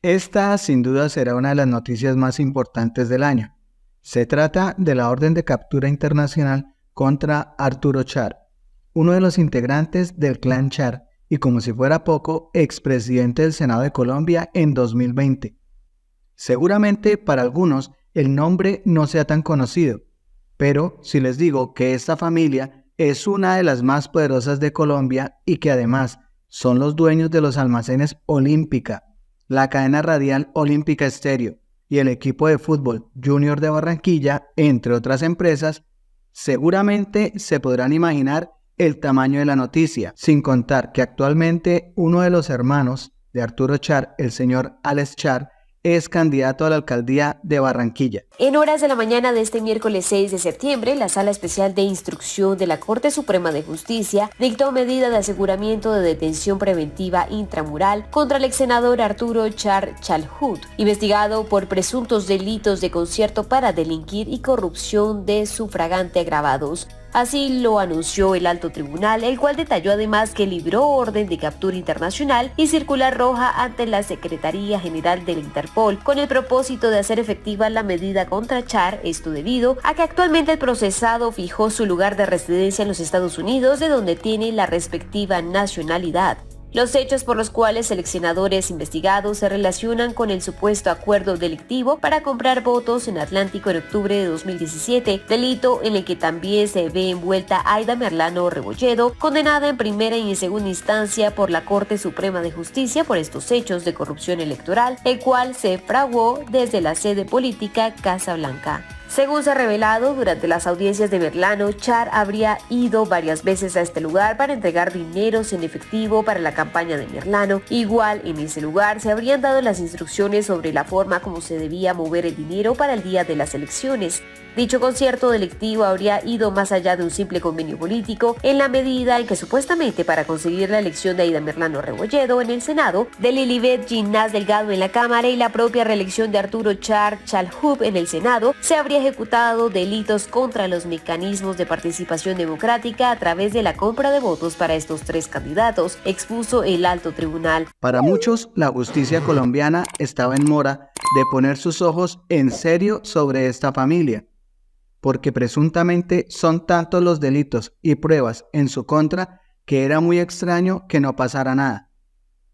Esta sin duda será una de las noticias más importantes del año. Se trata de la orden de captura internacional contra Arturo Char, uno de los integrantes del clan Char y, como si fuera poco, expresidente del Senado de Colombia en 2020. Seguramente para algunos el nombre no sea tan conocido, pero si les digo que esta familia es una de las más poderosas de Colombia y que además son los dueños de los almacenes Olímpica, la cadena radial Olímpica Estéreo y el equipo de fútbol Junior de Barranquilla, entre otras empresas, seguramente se podrán imaginar el tamaño de la noticia, sin contar que actualmente uno de los hermanos de Arturo Char, el señor Alex Char, es candidato a la alcaldía de Barranquilla. En horas de la mañana de este miércoles 6 de septiembre, la Sala Especial de Instrucción de la Corte Suprema de Justicia dictó medida de aseguramiento de detención preventiva intramural contra el ex senador Arturo Char Chalhut, investigado por presuntos delitos de concierto para delinquir y corrupción de sufragante agravados. Así lo anunció el alto tribunal, el cual detalló además que libró orden de captura internacional y circular roja ante la Secretaría General del Interpol con el propósito de hacer efectiva la medida contra Char, esto debido a que actualmente el procesado fijó su lugar de residencia en los Estados Unidos, de donde tiene la respectiva nacionalidad. Los hechos por los cuales el ex senador es investigado se relacionan con el supuesto acuerdo delictivo para comprar votos en Atlántico en octubre de 2017, delito en el que también se ve envuelta Aida Merlano Rebolledo, condenada en primera y en segunda instancia por la Corte Suprema de Justicia por estos hechos de corrupción electoral, el cual se fraguó desde la sede política Casa Blanca. Según se ha revelado, durante las audiencias de Merlano, Char habría ido varias veces a este lugar para entregar dineros en efectivo para la campaña de Merlano. Igual, en ese lugar se habrían dado las instrucciones sobre la forma como se debía mover el dinero para el día de las elecciones. Dicho concierto delictivo habría ido más allá de un simple convenio político, en la medida en que supuestamente para conseguir la elección de Aida Merlano Rebolledo en el Senado, de Lilibet Ginás Delgado en la Cámara y la propia reelección de Arturo Char Chalhut en el Senado, se habría ejecutado delitos contra los mecanismos de participación democrática a través de la compra de votos para estos tres candidatos, expuso el alto tribunal. Para muchos, la justicia colombiana estaba en mora de poner sus ojos en serio sobre esta familia, porque presuntamente son tantos los delitos y pruebas en su contra que era muy extraño que no pasara nada.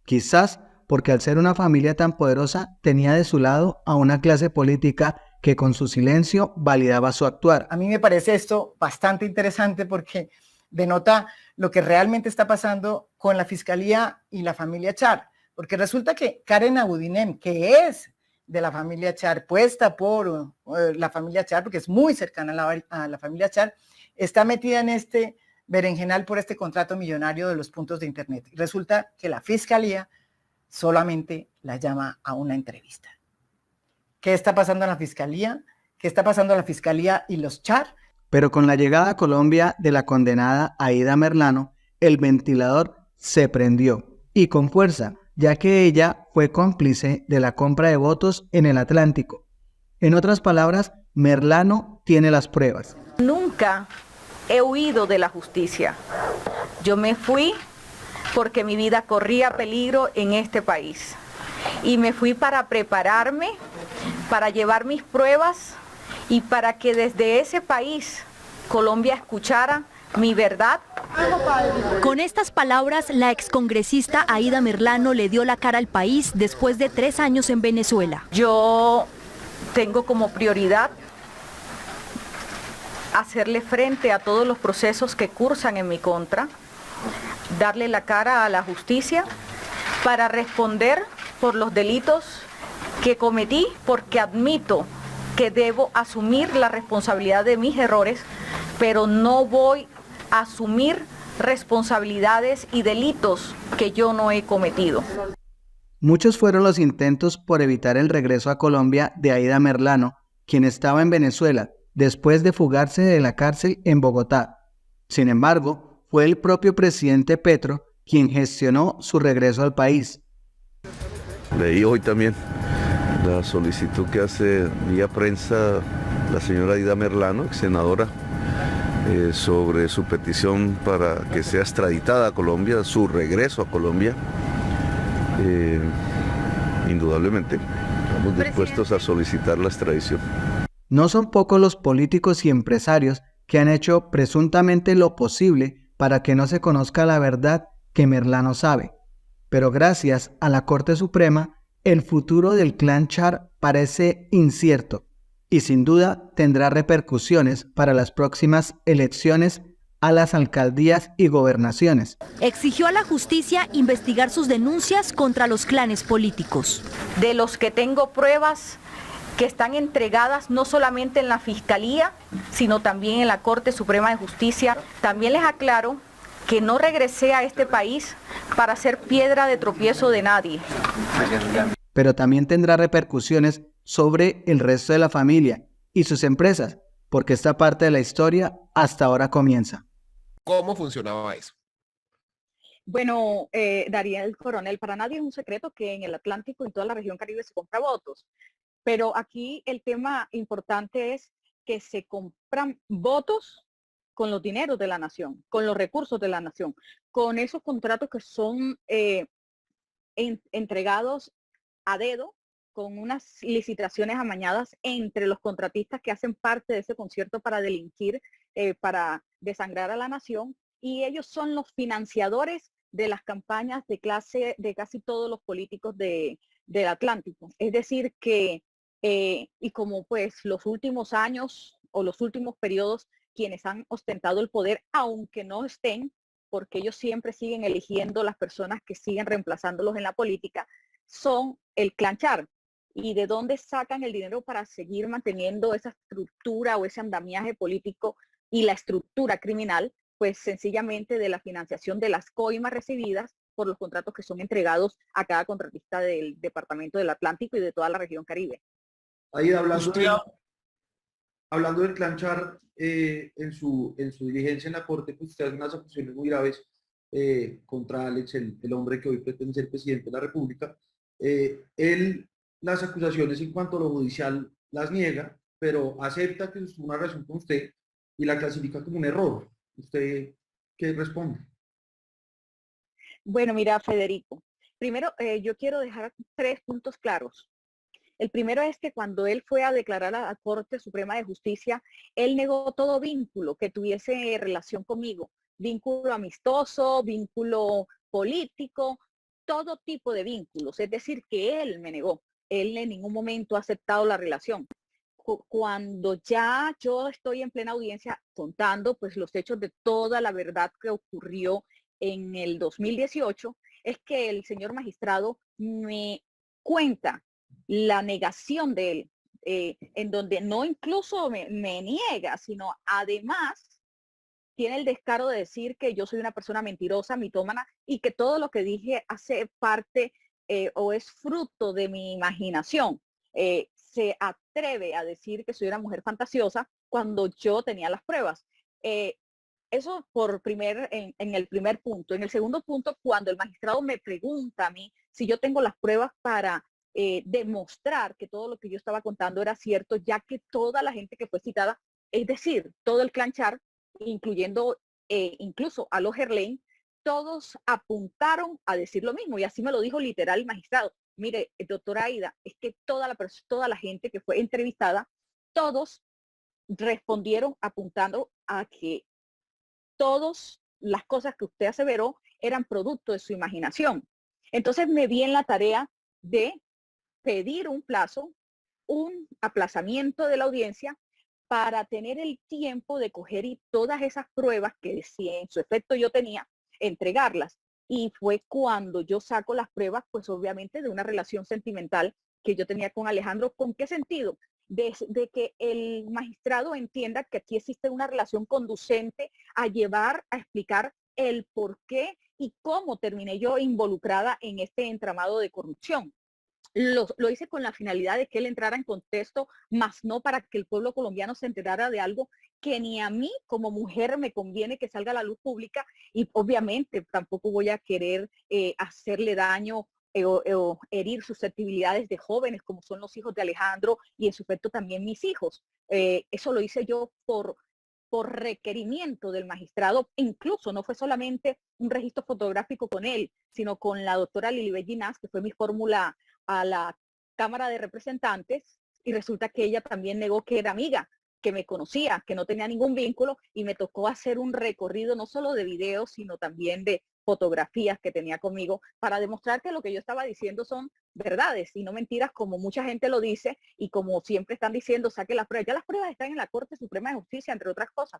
Quizás porque al ser una familia tan poderosa tenía de su lado a una clase política que con su silencio validaba su actuar. A mí me parece esto bastante interesante porque denota lo que realmente está pasando con la Fiscalía y la familia Char, porque resulta que Karen Abudinem, que es de la familia Char, puesta por la familia Char, porque es muy cercana a la familia Char, está metida en este berenjenal por este contrato millonario de los puntos de internet. Resulta que la Fiscalía solamente la llama a una entrevista. ¿Qué está pasando en la Fiscalía? ¿Qué está pasando en la Fiscalía y los Char? Pero con la llegada a Colombia de la condenada Aida Merlano, el ventilador se prendió, y con fuerza, ya que ella fue cómplice de la compra de votos en el Atlántico. En otras palabras, Merlano tiene las pruebas. Nunca he huido de la justicia. Yo me fui porque mi vida corría peligro en este país. Y me fui para prepararme, para llevar mis pruebas y para que desde ese país Colombia escuchara mi verdad. Con estas palabras, la excongresista Aida Merlano le dio la cara al país después de 3 años en Venezuela. Yo tengo como prioridad hacerle frente a todos los procesos que cursan en mi contra, darle la cara a la justicia para responder por los delitos que cometí, porque admito que debo asumir la responsabilidad de mis errores, pero no voy a asumir responsabilidades y delitos que yo no he cometido. Muchos fueron los intentos por evitar el regreso a Colombia de Aida Merlano, quien estaba en Venezuela después de fugarse de la cárcel en Bogotá. Sin embargo, fue el propio presidente Petro quien gestionó su regreso al país. Leí hoy también la solicitud que hace vía prensa la señora Aida Merlano, ex senadora, sobre su petición para que sea extraditada a Colombia, su regreso a Colombia. indudablemente, estamos dispuestos a solicitar la extradición. No son pocos los políticos y empresarios que han hecho presuntamente lo posible para que no se conozca la verdad que Merlano sabe. Pero gracias a la Corte Suprema, el futuro del clan Char parece incierto y sin duda tendrá repercusiones para las próximas elecciones a las alcaldías y gobernaciones. Exigió a la justicia investigar sus denuncias contra los clanes políticos. De los que tengo pruebas que están entregadas no solamente en la Fiscalía, sino también en la Corte Suprema de Justicia. También les aclaro que no regresé a este país para ser piedra de tropiezo de nadie. Pero también tendrá repercusiones sobre el resto de la familia y sus empresas, porque esta parte de la historia hasta ahora comienza. ¿Cómo funcionaba eso? Bueno, Dariel Coronel, para nadie es un secreto que en el Atlántico y toda la región Caribe se compra votos. Pero aquí el tema importante es que se compran votos con los dineros de la nación, con los recursos de la nación, con esos contratos que son entregados a dedo, con unas licitaciones amañadas entre los contratistas que hacen parte de ese concierto para delinquir, para desangrar a la nación, y ellos son los financiadores de las campañas de casi todos los políticos del Atlántico. Es decir que, y como pues los últimos años o los últimos periodos, quienes han ostentado el poder, aunque no estén, porque ellos siempre siguen eligiendo las personas que siguen reemplazándolos en la política, son el clan Char. ¿Y de dónde sacan el dinero para seguir manteniendo esa estructura o ese andamiaje político y la estructura criminal? Pues sencillamente de la financiación de las coimas recibidas por los contratos que son entregados a cada contratista del Departamento del Atlántico y de toda la región Caribe. Ahí hablando del clan Char, en su diligencia en la Corte, pues usted hace unas acusaciones muy graves contra Alex, el hombre que hoy pretende ser presidente de la República. Él las acusaciones en cuanto a lo judicial las niega, pero acepta que tuvo una relación con usted y la clasifica como un error. ¿Usted qué responde? Bueno, mira, Federico, primero yo quiero dejar 3 puntos claros. El primero es que cuando él fue a declarar a la Corte Suprema de Justicia, él negó todo vínculo que tuviese relación conmigo, vínculo amistoso, vínculo político, todo tipo de vínculos, es decir, que él me negó. Él en ningún momento ha aceptado la relación. Cuando ya yo estoy en plena audiencia contando pues los hechos de toda la verdad que ocurrió en el 2018, es que el señor magistrado me cuenta la negación de él, en donde no incluso me niega, sino además tiene el descaro de decir que yo soy una persona mentirosa, mitómana, y que todo lo que dije hace parte o es fruto de mi imaginación. Se atreve a decir que soy una mujer fantasiosa cuando yo tenía las pruebas. Eso en el primer punto. En el segundo punto, cuando el magistrado me pregunta a mí si yo tengo las pruebas para demostrar que todo lo que yo estaba contando era cierto, ya que toda la gente que fue citada, es decir, todo el clan Char, incluyendo incluso a los Gerlain, todos apuntaron a decir lo mismo, y así me lo dijo literal el magistrado. Mire, doctora Aida, es que toda la gente que fue entrevistada, todos respondieron apuntando a que todas las cosas que usted aseveró eran producto de su imaginación. Entonces me vi en la tarea de pedir un plazo, un aplazamiento de la audiencia para tener el tiempo de coger y todas esas pruebas que si en su efecto yo tenía, entregarlas. Y fue cuando yo saco las pruebas, pues obviamente de una relación sentimental que yo tenía con Alejandro. ¿Con qué sentido? De que el magistrado entienda que aquí existe una relación conducente a llevar a explicar el por qué y cómo terminé yo involucrada en este entramado de corrupción. Lo hice con la finalidad de que él entrara en contexto, más no para que el pueblo colombiano se enterara de algo que ni a mí como mujer me conviene que salga a la luz pública, y obviamente tampoco voy a querer hacerle daño o herir susceptibilidades de jóvenes como son los hijos de Alejandro y en su efecto también mis hijos. Eso lo hice yo por requerimiento del magistrado. Incluso no fue solamente un registro fotográfico con él, sino con la doctora Lilibet Ginás, que fue mi fórmula a la Cámara de Representantes y resulta que ella también negó que era amiga, que me conocía, que no tenía ningún vínculo, y me tocó hacer un recorrido no solo de videos, sino también de fotografías que tenía conmigo para demostrar que lo que yo estaba diciendo son verdades y no mentiras como mucha gente lo dice y como siempre están diciendo, saque las pruebas. Ya las pruebas están en la Corte Suprema de Justicia, entre otras cosas.